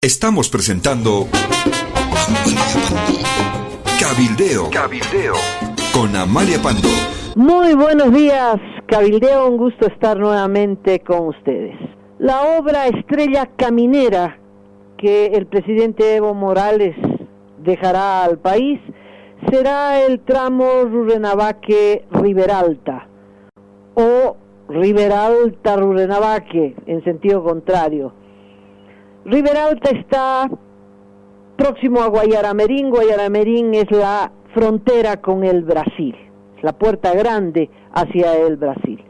Estamos presentando Cabildeo con Amalia Pando. Muy buenos días, Cabildeo, un gusto estar nuevamente con ustedes. La obra Estrella Caminera que el presidente Evo Morales dejará al país será el tramo Rurrenabaque-Riberalta o Riberalta-Rurrenabaque en sentido contrario. Riberalta está próximo a Guayaramerín. Guayaramerín es la frontera con el Brasil, es la puerta grande hacia el Brasil.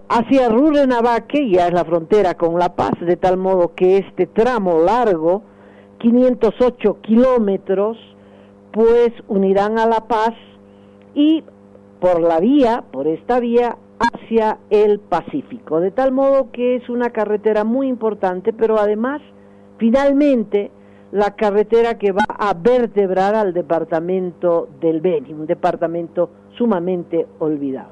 Hacia Rurrenabaque ya es la frontera con La Paz, de tal modo que este tramo largo, 508 kilómetros, pues unirán a La Paz y por esta vía, hacia el Pacífico, de tal modo que es una carretera muy importante, pero además, finalmente, la carretera que va a vertebrar al departamento del Beni, un departamento sumamente olvidado.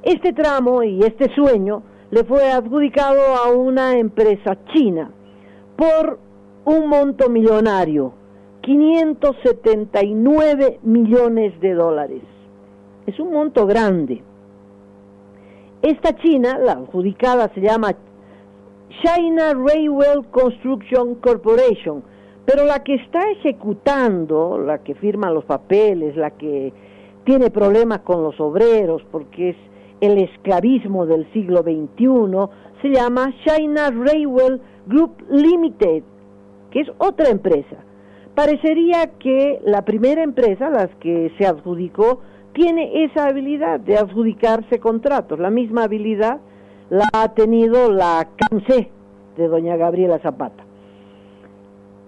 Este tramo y este sueño le fue adjudicado a una empresa china por un monto millonario, 579 millones de dólares. Es un monto grande. Esta China, la adjudicada, se llama China Railway Construction Corporation, pero la que está ejecutando, la que firma los papeles, la que tiene problemas con los obreros, porque es el esclavismo del siglo XXI, se llama China Railway Group Limited, que es otra empresa. Parecería que la primera empresa, la que se adjudicó, tiene esa habilidad de adjudicarse contratos. La misma habilidad la ha tenido la CANSE de doña Gabriela Zapata.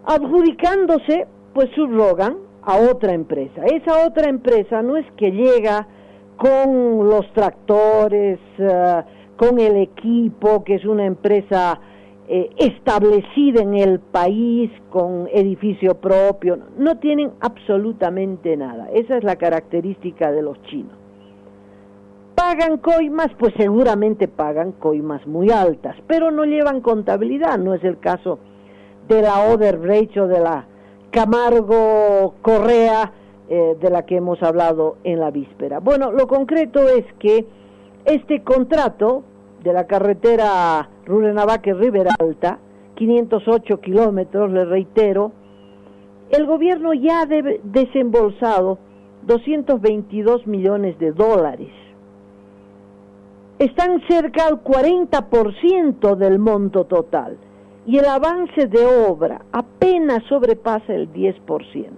Adjudicándose, pues subrogan a otra empresa. Esa otra empresa no es que llega con los tractores, con el equipo, que es una empresa establecida en el país, con edificio propio, no tienen absolutamente nada. Esa es la característica de los chinos. ¿Pagan coimas? Pues seguramente pagan coimas muy altas, pero no llevan contabilidad. No es el caso de la Odebrecht o de la Camargo Correa, de la que hemos hablado en la víspera. Bueno, lo concreto es que este contrato de la carretera Rurrenabaque-Riberalta, 508 kilómetros, le reitero, el gobierno ya ha desembolsado 222 millones de dólares. Están cerca al 40% del monto total y el avance de obra apenas sobrepasa el 10%.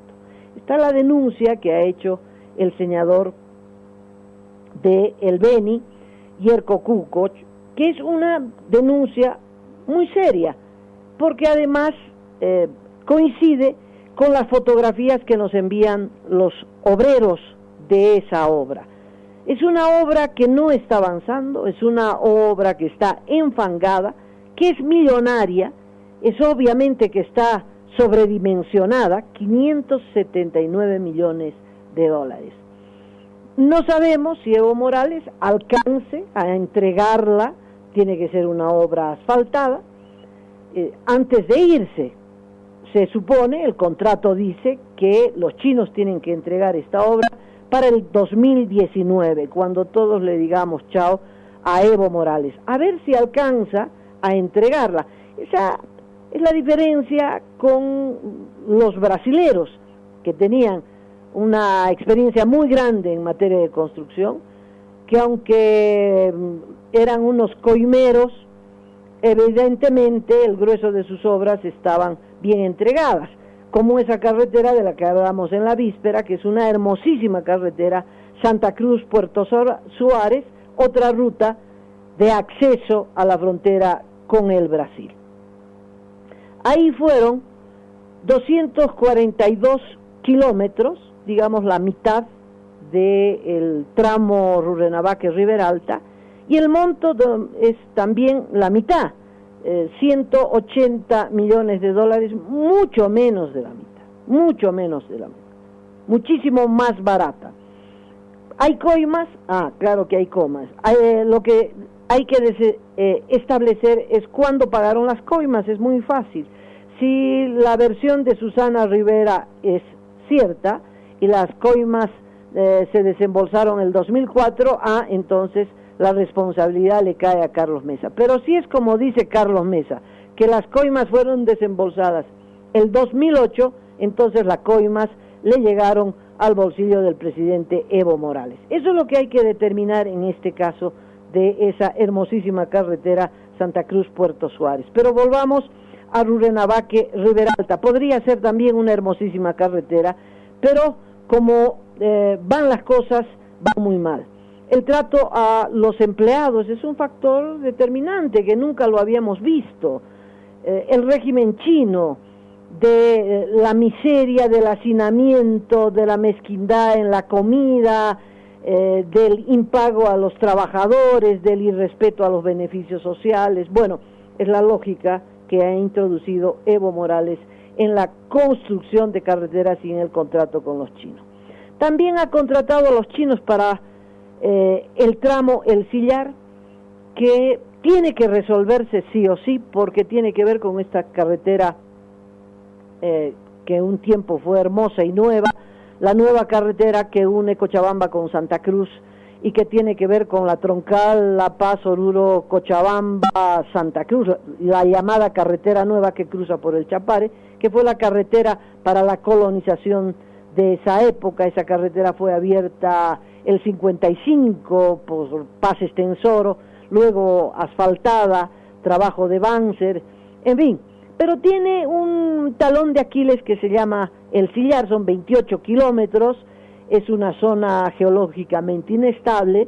Está la denuncia que ha hecho el senador de El Beni, Yerko Kukoc, que es una denuncia muy seria, porque además coincide con las fotografías que nos envían los obreros de esa obra. Es una obra que no está avanzando, es una obra que está enfangada, que es millonaria, es obviamente que está sobredimensionada, 579 millones de dólares. No sabemos si Evo Morales alcance a entregarla, tiene que ser una obra asfaltada, antes de irse. Se supone, el contrato dice que los chinos tienen que entregar esta obra para el 2019, cuando todos le digamos chao a Evo Morales. A ver si alcanza a entregarla. Esa es la diferencia con los brasileros, que tenían una experiencia muy grande en materia de construcción, que aunque eran unos coimeros, evidentemente el grueso de sus obras estaban bien entregadas, como esa carretera de la que hablamos en la víspera, que es una hermosísima carretera, Santa Cruz-Puerto Suárez, otra ruta de acceso a la frontera con el Brasil. Ahí fueron 242 kilómetros, digamos la mitad del tramo Rurrenabaque-Riberalta, y el monto es también la mitad, 180 millones de dólares, mucho menos de la mitad, muchísimo más barata. ¿Hay coimas? Ah, claro que hay coimas. Lo que hay que establecer es cuándo pagaron las coimas, es muy fácil. si la versión de Susana Rivera es cierta y las coimas se desembolsaron en el 2004, entonces la responsabilidad le cae a Carlos Mesa. Pero si es como dice Carlos Mesa, que las coimas fueron desembolsadas el 2008, entonces las coimas le llegaron al bolsillo del presidente Evo Morales. Eso es lo que hay que determinar en este caso de esa hermosísima carretera Santa Cruz-Puerto Suárez. Pero volvamos a Rurrenabaque-Riberalta. Podría ser también una hermosísima carretera, pero como van las cosas, va muy mal. El trato a los empleados es un factor determinante que nunca lo habíamos visto. El régimen chino de la miseria, del hacinamiento, de la mezquindad en la comida, del impago a los trabajadores, del irrespeto a los beneficios sociales. Bueno, es la lógica que ha introducido Evo Morales en la construcción de carreteras y en el contrato con los chinos. También ha contratado a los chinos para el tramo El Sillar, que tiene que resolverse sí o sí, porque tiene que ver con esta carretera que un tiempo fue hermosa y nueva, la nueva carretera que une Cochabamba con Santa Cruz y que tiene que ver con la troncal La Paz, Oruro, Cochabamba, Santa Cruz, la llamada carretera nueva que cruza por el Chapare, que fue la carretera para la colonización de esa época. Esa carretera fue abierta el 55 por Paz Extensoro, luego asfaltada, trabajo de Banzer, en fin. Pero tiene un talón de Aquiles que se llama El Sillar, son 28 kilómetros, es una zona geológicamente inestable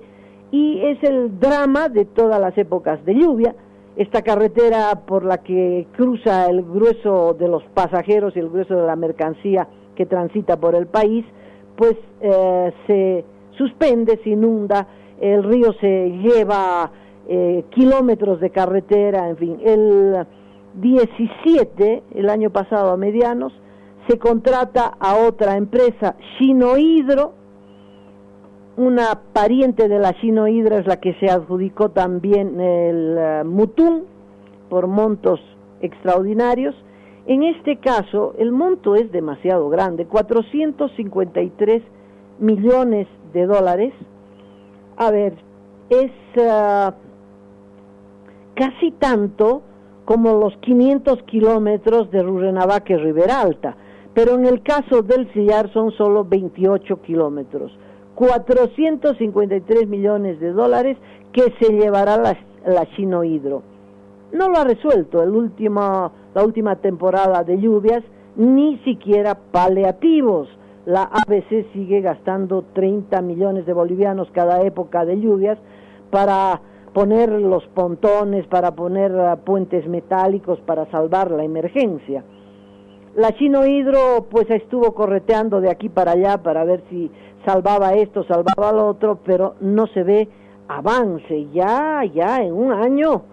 y es el drama de todas las épocas de lluvia. Esta carretera por la que cruza el grueso de los pasajeros y el grueso de la mercancía que transita por el país, pues se suspende, se inunda, el río se lleva kilómetros de carretera, en fin. El 17, el año pasado a medianos, se contrata a otra empresa, Shinohydro, una pariente de la Shinohydro es la que se adjudicó también el Mutum por montos extraordinarios. En este caso, el monto es demasiado grande, 453 millones de dólares. A ver, es casi tanto como los 500 kilómetros de Rurrenabaque-Riberalta, pero en el caso del Sillar son solo 28 kilómetros, 453 millones de dólares que se llevará la Shinohydro. No lo ha resuelto la última temporada de lluvias, ni siquiera paliativos. La ABC sigue gastando 30 millones de bolivianos cada época de lluvias para poner los pontones, para poner puentes metálicos, para salvar la emergencia. La Shinohydro pues estuvo correteando de aquí para allá para ver si salvaba esto, salvaba lo otro, pero no se ve avance. Ya en un año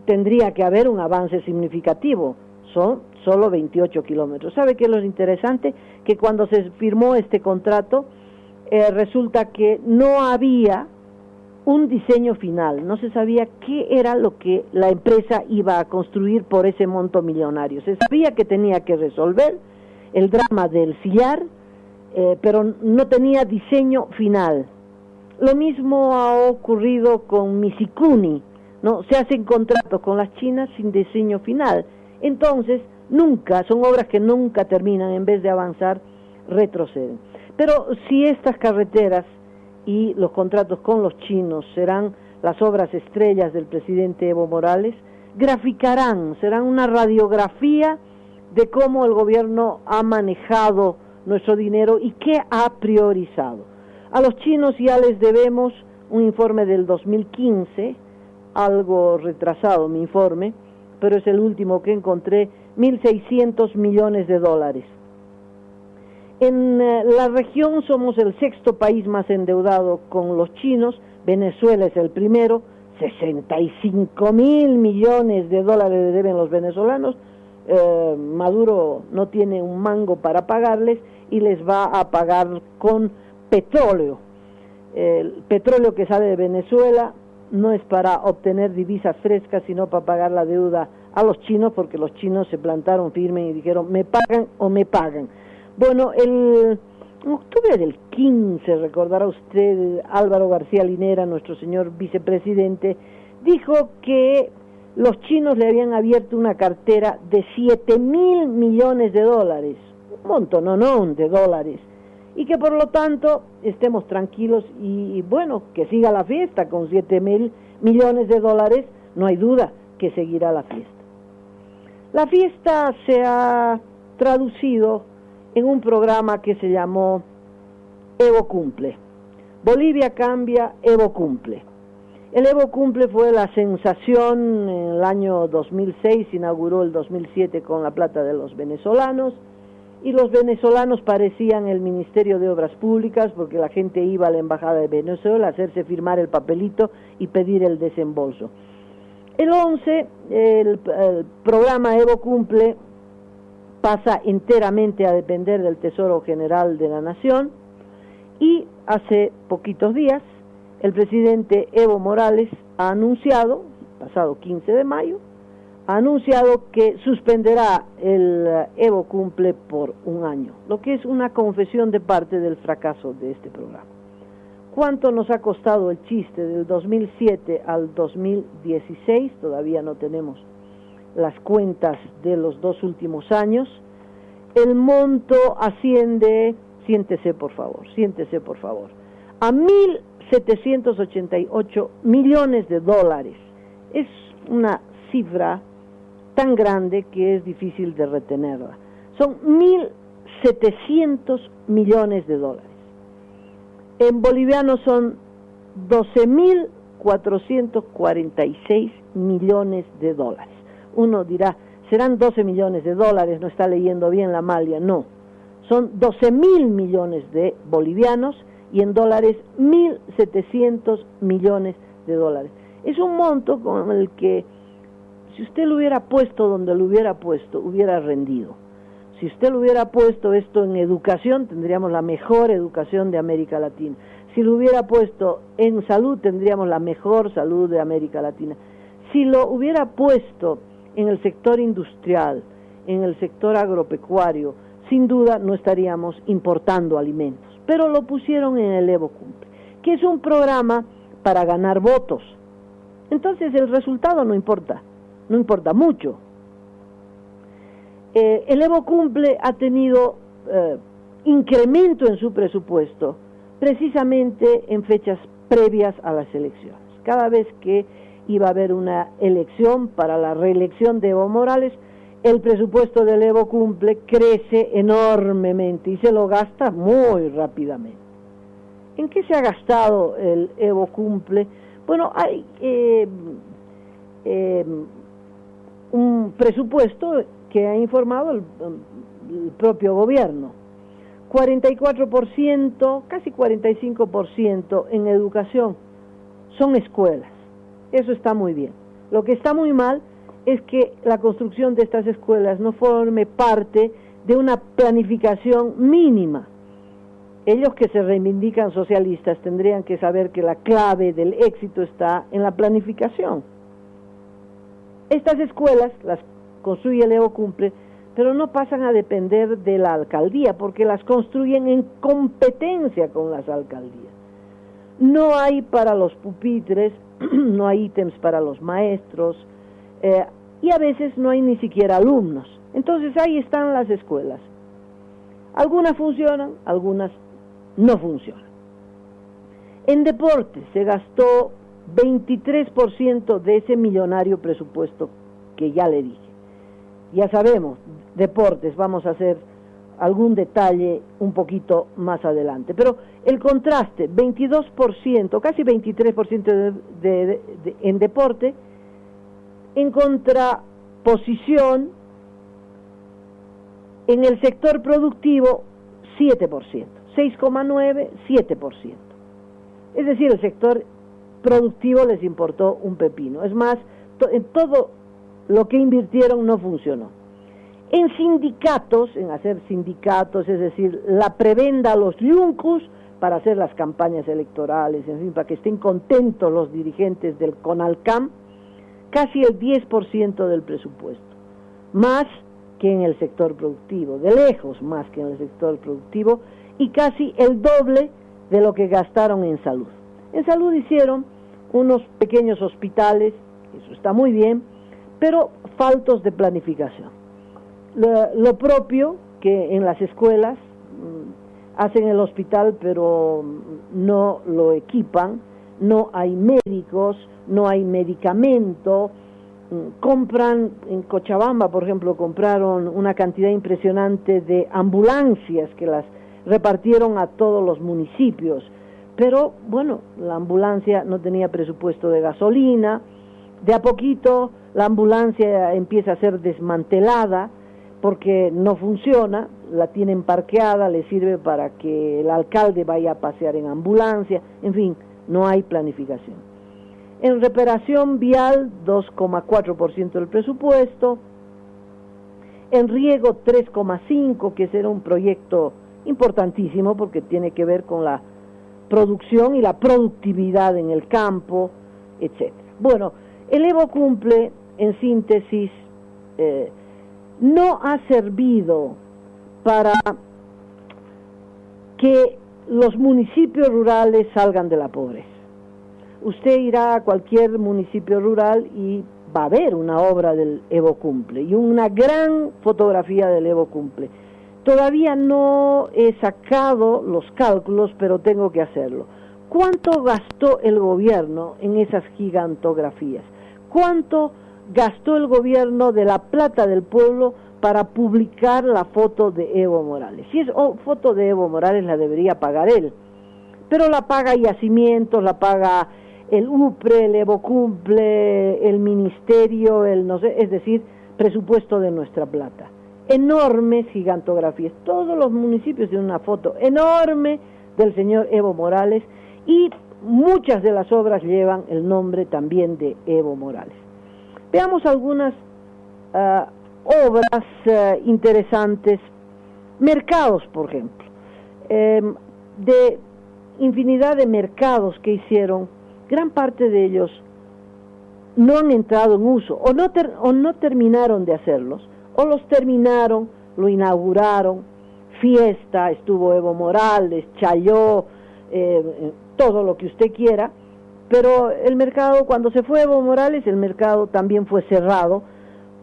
tendría que haber un avance significativo. Son solo 28 kilómetros. ¿Sabe qué es lo interesante? Que cuando se firmó este contrato, resulta que no había un diseño final, no se sabía qué era lo que la empresa iba a construir por ese monto millonario. Se sabía que tenía que resolver el drama del Sillar, pero no tenía diseño final. Lo mismo ha ocurrido con Misikuni, ¿no? Se hacen contratos con las chinas sin diseño final. Entonces, son obras que nunca terminan, en vez de avanzar, retroceden. Pero si estas carreteras y los contratos con los chinos serán las obras estrellas del presidente Evo Morales, serán una radiografía de cómo el gobierno ha manejado nuestro dinero y qué ha priorizado. A los chinos ya les debemos un informe del 2015, algo retrasado mi informe, pero es el último que encontré, 1.600 millones de dólares. En la región somos el sexto país más endeudado con los chinos, Venezuela es el primero, 65.000 millones de dólares le deben los venezolanos, Maduro no tiene un mango para pagarles y les va a pagar con petróleo. El petróleo que sale de Venezuela no es para obtener divisas frescas, sino para pagar la deuda a los chinos, porque los chinos se plantaron firmes y dijeron, me pagan o me pagan. Bueno, en octubre del 15, recordará usted, Álvaro García Linera, nuestro señor vicepresidente, dijo que los chinos le habían abierto una cartera de 7.000 millones de dólares, un montononón de dólares, y que por lo tanto estemos tranquilos y bueno, que siga la fiesta con 7.000 millones de dólares, no hay duda que seguirá la fiesta. La fiesta se ha traducido en un programa que se llamó Evo Cumple. Bolivia cambia, Evo Cumple. El Evo Cumple fue la sensación en el año 2006, se inauguró el 2007 con la plata de los venezolanos, y los venezolanos parecían el Ministerio de Obras Públicas, porque la gente iba a la Embajada de Venezuela a hacerse firmar el papelito y pedir el desembolso. El 11, el programa Evo Cumple pasa enteramente a depender del Tesoro General de la Nación, y hace poquitos días el presidente Evo Morales ha anunciado, pasado 15 de mayo, ha anunciado que suspenderá el Evo Cumple por un año, lo que es una confesión de parte del fracaso de este programa. ¿Cuánto nos ha costado el chiste del 2007 al 2016? Todavía no tenemos las cuentas de los 2 últimos años. El monto asciende, siéntese por favor, a 1.788 millones de dólares. Es una cifra tan grande que es difícil de retenerla. Son 1.700 millones de dólares. En boliviano son 12.446 millones de dólares. Uno dirá, serán 12 millones de dólares, no está leyendo bien la Amalia. No, son 12.000 millones de bolivianos y en dólares 1.700 millones de dólares. Es un monto con el que, si usted lo hubiera puesto donde lo hubiera puesto, hubiera rendido. Si usted lo hubiera puesto esto en educación, tendríamos la mejor educación de América Latina. Si lo hubiera puesto en salud, tendríamos la mejor salud de América Latina. Si lo hubiera puesto en el sector industrial, en el sector agropecuario, sin duda no estaríamos importando alimentos. Pero lo pusieron en el Evo Cumple, que es un programa para ganar votos. Entonces el resultado no importa mucho. El Evo Cumple ha tenido incremento en su presupuesto precisamente en fechas previas a las elecciones. Cada vez que iba a haber una elección para la reelección de Evo Morales, el presupuesto del Evo Cumple crece enormemente y se lo gasta muy rápidamente. ¿En qué se ha gastado el Evo Cumple? Bueno, hay un presupuesto que ha informado el propio gobierno. 44%, casi 45% en educación son escuelas. Eso está muy bien. Lo que está muy mal es que la construcción de estas escuelas no forme parte de una planificación mínima. Ellos que se reivindican socialistas tendrían que saber que la clave del éxito está en la planificación. Estas escuelas las construye el Evo Cumple, pero no pasan a depender de la alcaldía, porque las construyen en competencia con las alcaldías. No hay para los pupitres, no hay ítems para los maestros, y a veces no hay ni siquiera alumnos. Entonces ahí están las escuelas. Algunas funcionan, algunas no funcionan. En deportes se gastó 23% de ese millonario presupuesto que ya le dije. Ya sabemos, deportes, vamos a hacer algún detalle un poquito más adelante. Pero el contraste, 22%, casi 23% en deporte, en contraposición en el sector productivo, 7%, 6,9%, 7%. Es decir, el sector productivo les importó un pepino. Es más, en todo lo que invirtieron no funcionó. En sindicatos, en hacer sindicatos, es decir, la prebenda a los yuncus para hacer las campañas electorales, en fin, para que estén contentos los dirigentes del CONALCAM, casi el 10% del presupuesto, más que en el sector productivo, de lejos más que en el sector productivo, y casi el doble de lo que gastaron en salud. En salud hicieron unos pequeños hospitales, eso está muy bien, pero faltos de planificación. Lo propio que en las escuelas hacen el hospital, pero no lo equipan, no hay médicos, no hay medicamento. Compran, en Cochabamba, por ejemplo, compraron una cantidad impresionante de ambulancias que las repartieron a todos los municipios, pero bueno, la ambulancia no tenía presupuesto de gasolina, de a poquito la ambulancia empieza a ser desmantelada porque no funciona, la tienen parqueada, le sirve para que el alcalde vaya a pasear en ambulancia, en fin, no hay planificación. En reparación vial, 2,4% del presupuesto. En riego, 3,5%, que será un proyecto importantísimo porque tiene que ver con la producción y la productividad en el campo, etc. Bueno, el Evo Cumple, en síntesis, no ha servido para que los municipios rurales salgan de la pobreza. Usted irá a cualquier municipio rural y va a ver una obra del Evo Cumple y una gran fotografía del Evo Cumple. Todavía no he sacado los cálculos, pero tengo que hacerlo. ¿Cuánto gastó el gobierno en esas gigantografías? ¿Cuánto gastó el gobierno de la plata del pueblo para publicar la foto de Evo Morales? Si es foto de Evo Morales, la debería pagar él, pero la paga Yacimientos, la paga el UPRE, el Evo Cumple, el ministerio, es decir, presupuesto de nuestra plata. Enormes gigantografías, todos los municipios tienen una foto enorme del señor Evo Morales y muchas de las obras llevan el nombre también de Evo Morales. Veamos algunas obras interesantes. Mercados, por ejemplo, de infinidad de mercados que hicieron, gran parte de ellos no han entrado en uso o no terminaron de hacerlos, o los terminaron, lo inauguraron, fiesta, estuvo Evo Morales, Chayó, todo lo que usted quiera, pero el mercado, cuando se fue Evo Morales, el mercado también fue cerrado.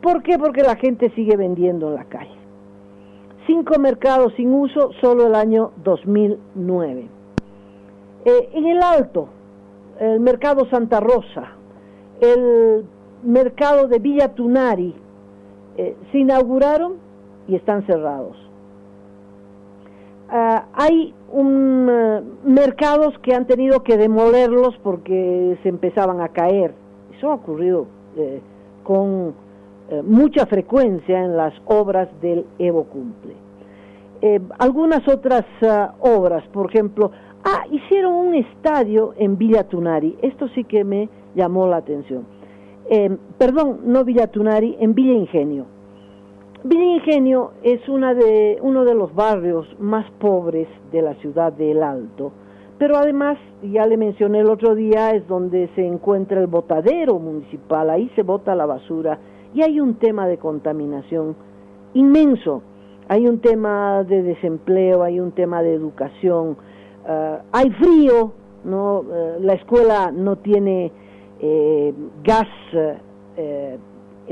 ¿Por qué? Porque la gente sigue vendiendo en la calle. 5 mercados sin uso solo el año 2009. En el Alto, el mercado Santa Rosa, el mercado de Villa Tunari, se inauguraron y están cerrados. Hay mercados que han tenido que demolerlos porque se empezaban a caer. Eso ha ocurrido con mucha frecuencia en las obras del Evo Cumple. Algunas otras obras, por ejemplo, hicieron un estadio en Villa Tunari. Esto sí que me llamó la atención. Perdón, no Villa Tunari, en Villa Ingenio. Villa Ingenio es uno de los barrios más pobres de la ciudad de El Alto, pero además, ya le mencioné el otro día, es donde se encuentra el botadero municipal, ahí se bota la basura, y hay un tema de contaminación inmenso, hay un tema de desempleo, hay un tema de educación, hay frío, ¿no? La escuela no tiene gas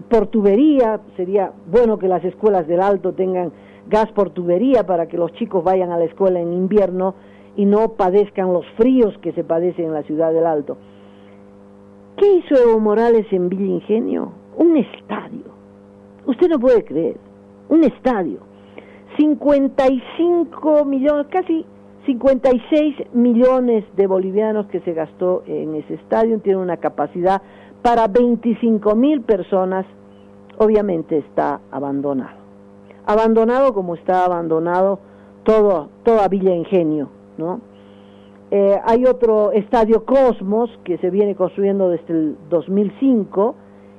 por tubería. Sería bueno que las escuelas del Alto tengan gas por tubería para que los chicos vayan a la escuela en invierno y no padezcan los fríos que se padecen en la ciudad del Alto. ¿Qué hizo Evo Morales en Villa Ingenio? Un estadio. Usted no puede creer, un estadio. 55 millones, casi 56 millones de bolivianos que se gastó en ese estadio. Tiene una capacidad para 25.000 personas. Obviamente está abandonado. Abandonado como está abandonado toda Villa Ingenio, ¿no? Hay otro estadio Cosmos que se viene construyendo desde el 2005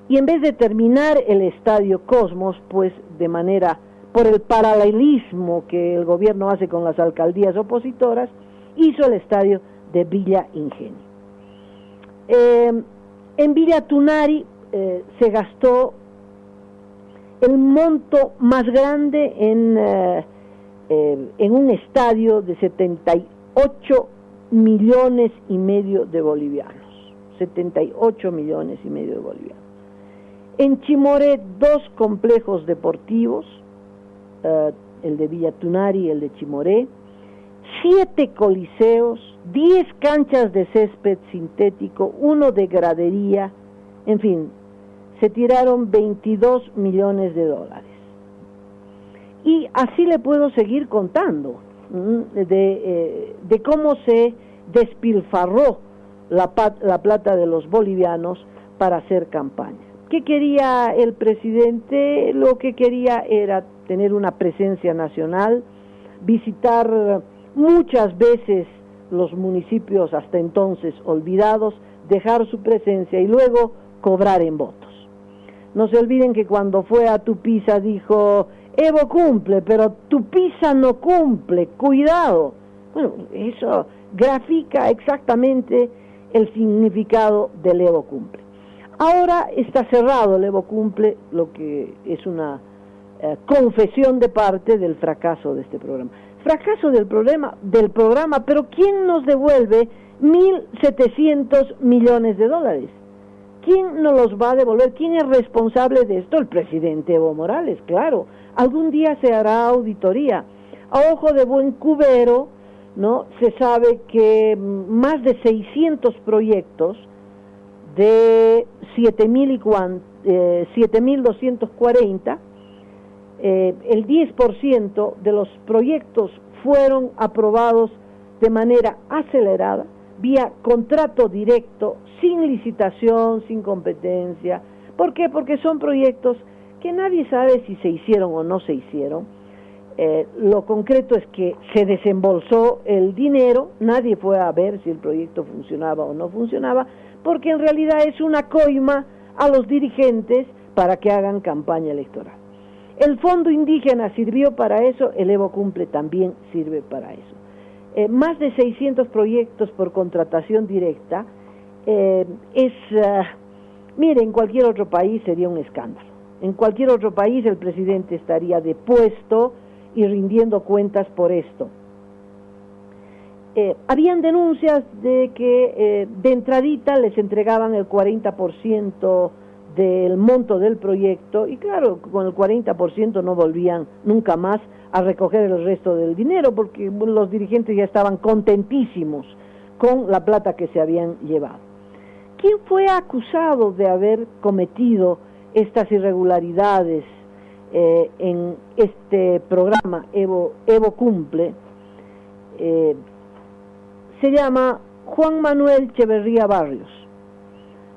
y en vez de terminar el estadio Cosmos, pues por el paralelismo que el gobierno hace con las alcaldías opositoras, hizo el estadio de Villa Ingenio. En Villa Tunari se gastó el monto más grande en un estadio de 78 millones y medio de bolivianos. 78 millones y medio de bolivianos. En Chimoré, 2 complejos deportivos, el de Villa Tunari y el de Chimoré, 7 coliseos, 10 canchas de césped sintético, 1 de gradería, en fin, se tiraron 22 millones de dólares. Y así le puedo seguir contando de cómo se despilfarró la plata de los bolivianos para hacer campaña. ¿Qué quería el presidente? Lo que quería era tener una presencia nacional, visitar muchas veces los municipios hasta entonces olvidados, dejar su presencia y luego cobrar en votos. No se olviden que cuando fue a Tupiza dijo: Evo cumple, pero Tupiza no cumple, cuidado. Bueno, eso grafica exactamente el significado del Evo cumple. Ahora está cerrado el Evo cumple, lo que es una confesión de parte del fracaso de este programa. Fracaso del programa, pero ¿quién nos devuelve 1.700 millones de dólares? ¿Quién nos los va a devolver? ¿Quién es responsable de esto? El presidente Evo Morales, claro. Algún día se hará auditoría. A ojo de buen cubero, ¿no? Se sabe que más de 600 proyectos de 7.240, el 10% de los proyectos fueron aprobados de manera acelerada, vía contrato directo, sin licitación, sin competencia. ¿Por qué? Porque son proyectos que nadie sabe si se hicieron o no se hicieron. Lo concreto es que se desembolsó el dinero, nadie fue a ver si el proyecto funcionaba o no funcionaba, porque en realidad es una coima a los dirigentes para que hagan campaña electoral. El Fondo Indígena sirvió para eso, el Evo Cumple también sirve para eso. Más de 600 proyectos por contratación directa, mire, en cualquier otro país sería un escándalo. En cualquier otro país el presidente estaría depuesto y rindiendo cuentas por esto. Habían denuncias de que de entradita les entregaban el 40% del monto del proyecto y claro, con el 40% no volvían nunca más a recoger el resto del dinero porque los dirigentes ya estaban contentísimos con la plata que se habían llevado. ¿Quién fue acusado de haber cometido estas irregularidades en este programa Evo Cumple? Se llama Juan Manuel Echeverría Barrios.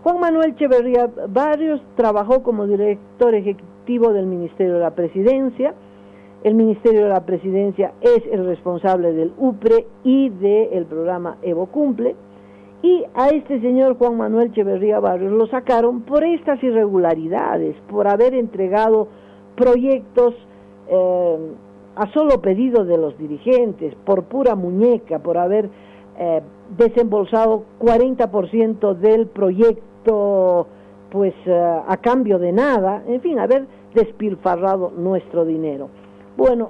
Juan Manuel Echeverría Barrios trabajó como director ejecutivo del Ministerio de la Presidencia. El Ministerio de la Presidencia es el responsable del UPRE y del programa Evo Cumple. Y a este señor Juan Manuel Echeverría Barrios lo sacaron por estas irregularidades, por haber entregado proyectos a solo pedido de los dirigentes, por pura muñeca, por haber desembolsado 40% del proyecto pues a cambio de nada, en fin, haber despilfarrado nuestro dinero. Bueno,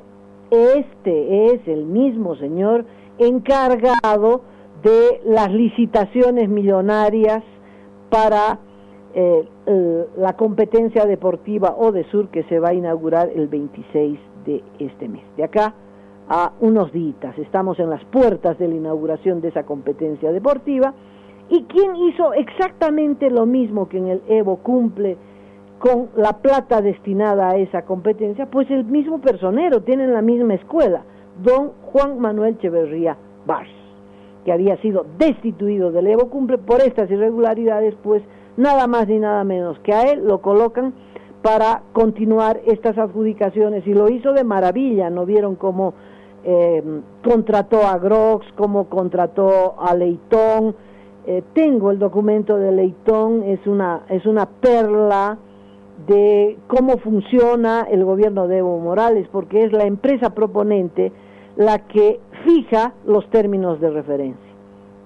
este es el mismo señor encargado de las licitaciones millonarias para la competencia deportiva ODESUR que se va a inaugurar el 26 de este mes. De acá a unos días estamos en las puertas de la inauguración de esa competencia deportiva. ¿Y quién hizo exactamente lo mismo que en el Evo Cumple con la plata destinada a esa competencia? Pues el mismo personero, tienen la misma escuela, don Juan Manuel Echeverría Barrios, que había sido destituido del Evo Cumple por estas irregularidades, pues nada más ni nada menos que a él lo colocan para continuar estas adjudicaciones, y lo hizo de maravilla. ¿No vieron cómo contrató a Grox, cómo contrató a Leitón? Tengo el documento de Leitón, es una perla de cómo funciona el gobierno de Evo Morales, porque es la empresa proponente la que fija los términos de referencia.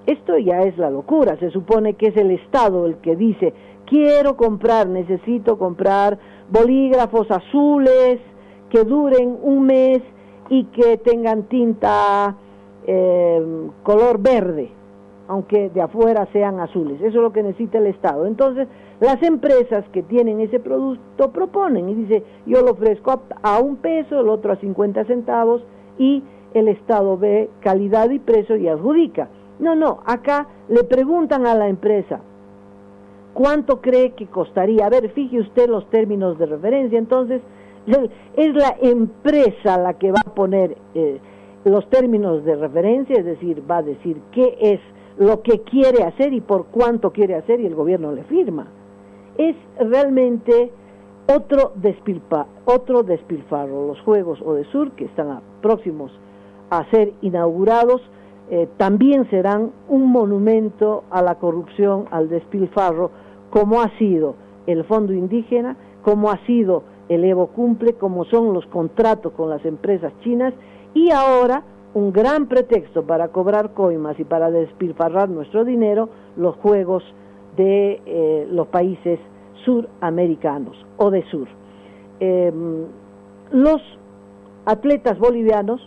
Esto ya es la locura. Se supone que es el Estado el que dice necesito comprar bolígrafos azules que duren un mes y que tengan tinta color verde, aunque de afuera sean azules. Eso es lo que necesita el Estado. Entonces, las empresas que tienen ese producto proponen y dice, yo lo ofrezco a $1, el otro a 50 centavos, y el Estado ve calidad y precio y adjudica. No, acá le preguntan a la empresa, ¿cuánto cree que costaría? A ver, fije usted los términos de referencia. Entonces, es la empresa la que va a poner los términos de referencia, es decir, va a decir qué es lo que quiere hacer y por cuánto quiere hacer, y el gobierno le firma. Es realmente otro despilfarro. Los Juegos Odesur, que están próximos a ser inaugurados, también serán un monumento a la corrupción, al despilfarro, como ha sido el Fondo Indígena, como ha sido el Evo Cumple, como son los contratos con las empresas chinas, y ahora un gran pretexto para cobrar coimas y para despilfarrar nuestro dinero, los Juegos de los países suramericanos o de sur. Los atletas bolivianos,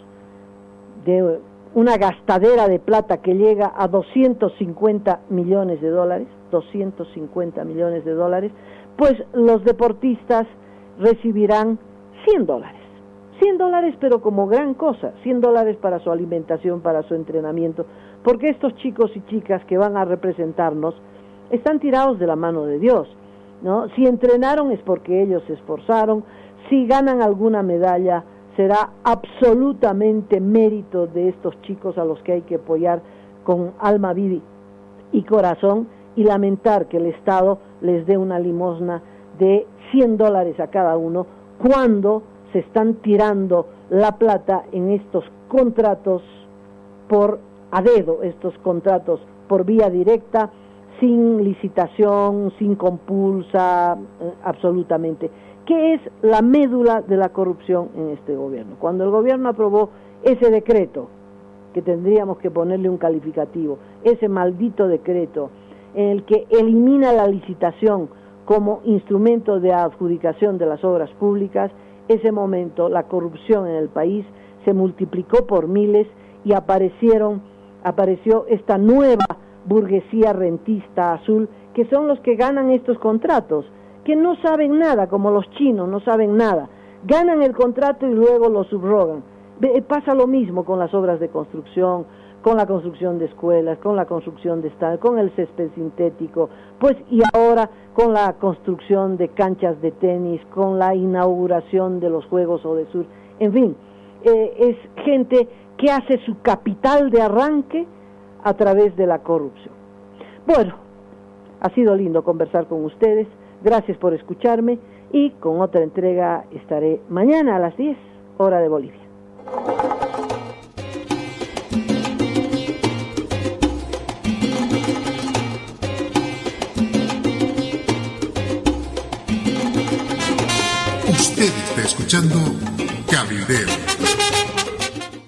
de una gastadera de plata que llega a $250 millones, $250 millones, pues los deportistas recibirán $100, pero como gran cosa, $100 para su alimentación, para su entrenamiento, porque estos chicos y chicas que van a representarnos están tirados de la mano de Dios, ¿no? Si entrenaron es porque ellos se esforzaron, si ganan alguna medalla será absolutamente mérito de estos chicos a los que hay que apoyar con alma, vida y corazón, y lamentar que el Estado les dé una limosna de $100 a cada uno, cuando se están tirando la plata en estos contratos por a dedo, estos contratos por vía directa, sin licitación, sin compulsa, absolutamente, que es la médula de la corrupción en este gobierno. Cuando el gobierno aprobó ese decreto, que tendríamos que ponerle un calificativo, ese maldito decreto en el que elimina la licitación como instrumento de adjudicación de las obras públicas, ese momento la corrupción en el país se multiplicó por miles y apareció esta nueva burguesía rentista azul, que son los que ganan estos contratos, que no saben nada, como los chinos no saben nada, ganan el contrato y luego lo subrogan. Pasa lo mismo con las obras de construcción, con la construcción de escuelas, con la construcción de estadios, con el césped sintético, pues y ahora con la construcción de canchas de tenis, con la inauguración de los Juegos Odesur. En fin, es gente que hace su capital de arranque a través de la corrupción. Bueno, ha sido lindo conversar con ustedes, gracias por escucharme, y con otra entrega estaré mañana a las 10, hora de Bolivia. Usted está escuchando Cabildeo.